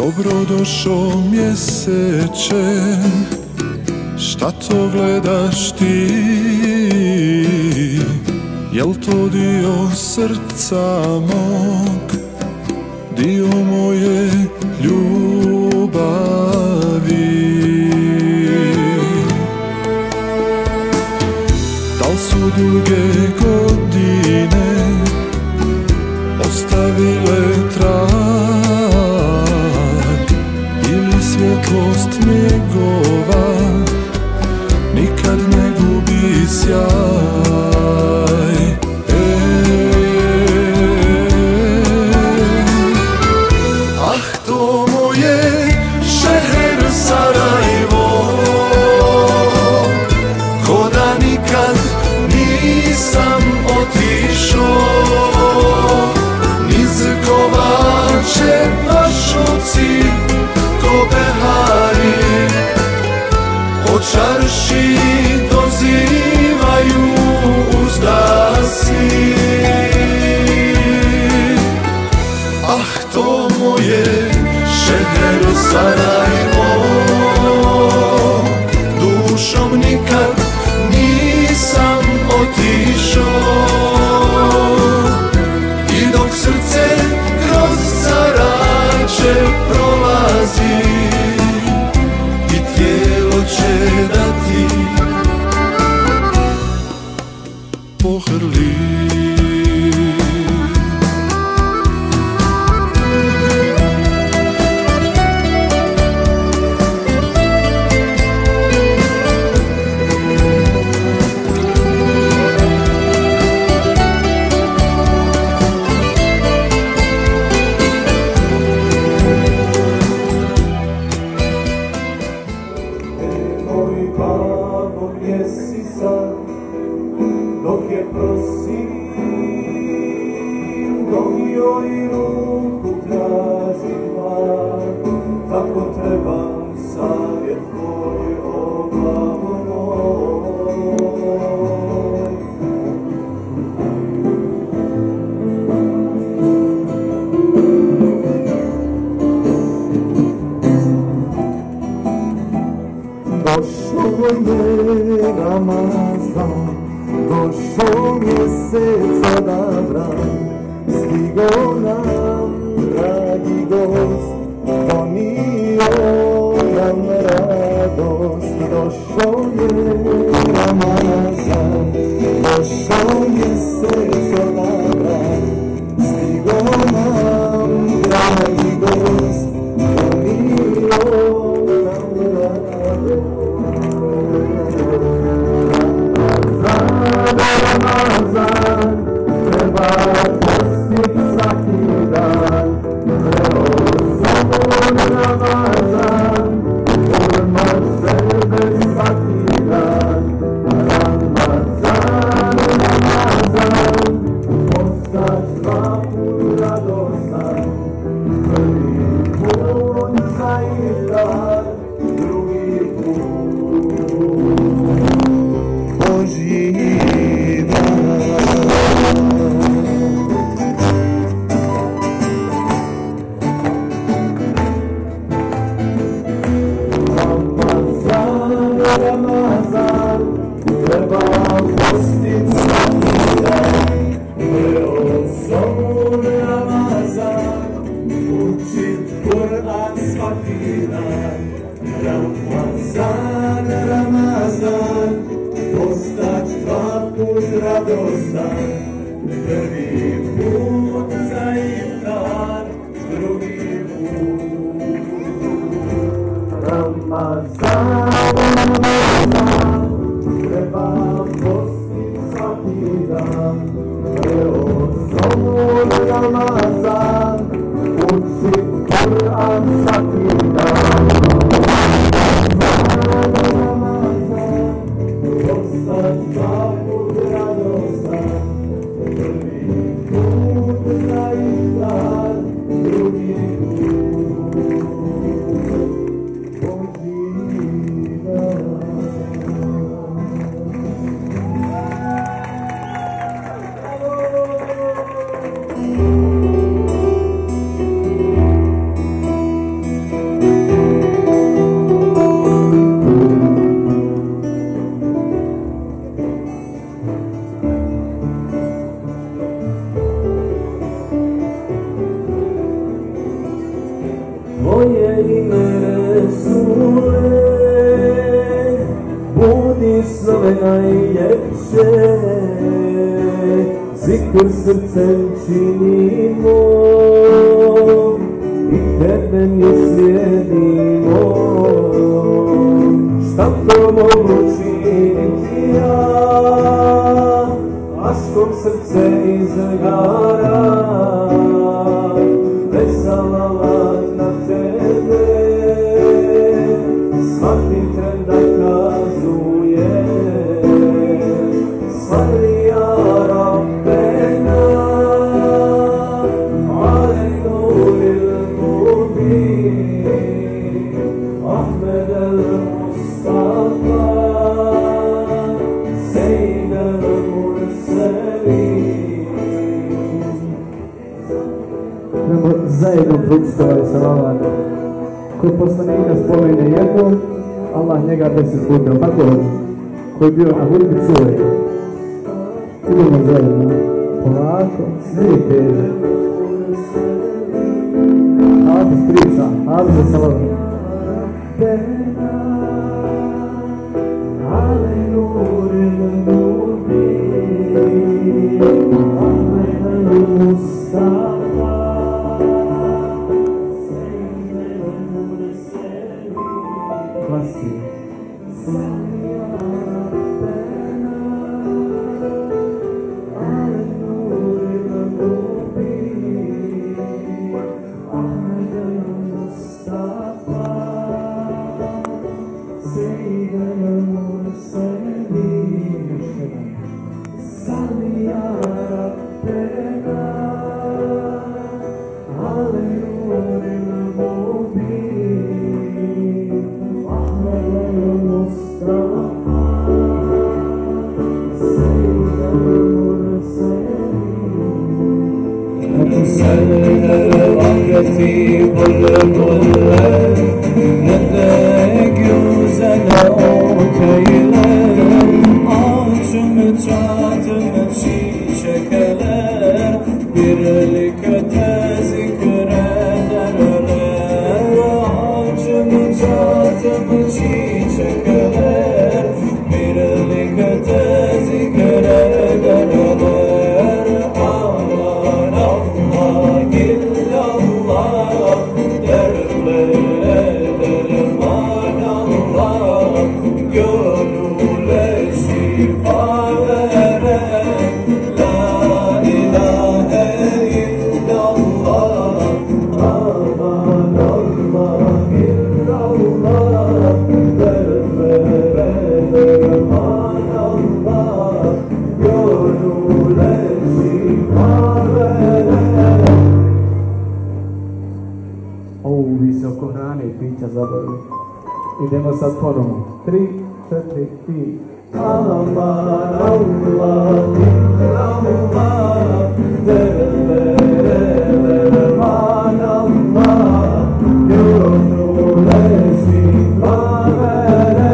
Dobrodošao mjeseče, šta to gledaš ti? Jel to dio srca mog, dio moje ljubavi? Dal su duge godine ostavile trag, ili svjetlost njegova nikad ne gubi sjaj? Ah, to moje šeher Sarajevo, ko da nikad nisam otišao niz kovače pašuci, ko behari o čarši dozivaju uzdasi. Ah, to moje šeher Sarajevo, dušom nikad nisam otišao, i dok srce kroz zarače prolazi, i tijelo će da ti pohrli. Gdje si sad, dok je prosim, dok joj ruku tražila, tako trebam savjet tvoj, o glavo moj. Došao je Ramazan, došao mjesec odabran, stigo nam dragi gost, donio nam radost. Došao je Ramazan, došao mjesec odabran, stigo nam dragi gost, donio nam radost. Ramazan, treba postit svaki dan, preozor Ramazan, odmah sebe svaki dan. Ramazan, Ramazan, postać dva put radostan, prvi put za iftar, drugi put Božji. Ramazan, treba postit svaki dan, preozor Ramazan, učit Kur'an svaki dan. Ramazan, Ramazan, postać dva put radostan, prvi put za iftar, drugi put. Ramazan, Ramazan, treba postit svaki snove najljepše, zikr srcem činimo i tebe mi slijedimo. Šta to mogu činiti ja, aškom srce izgara, bez salavat na tebe, svaki tren da kazuje, salli ja Rabbena, ale nuril mubin, Ahmed al-Mustafa, Seyyid al-Mursalin. Zajedno proučite salavat. Ko poslanika spomene jednom, Allah njega 10 puta. Tako koji je bio na hudbi čuje. Idemo zajedno. Polako, nije teže. Hafiz priča, Hafiz za salavat. Idemo sad ponovno. 3, 4 i... Allah, Allah, illallah, derman Allah, gönlü leşi favere.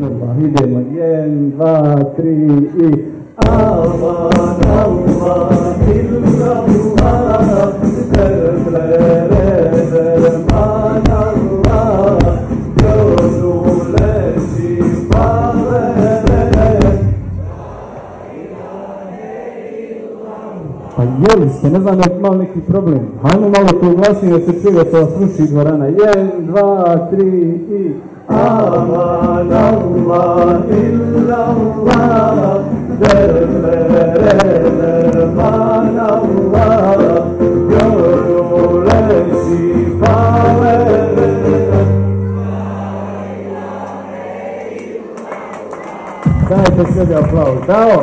Allah, idemo. 1, 2, 3 i... Allah, Allah, illallah, derman Allah, pa jeli ste, ne znam, je malo neki problem. Hajmo malo to glasnije da se čuje, da se vas ruši dvorana. 1, 2, 3 i... Aman Allah, illallah, derman Allah, gönlü leşi favere. Dajte sebi aplauz, dao!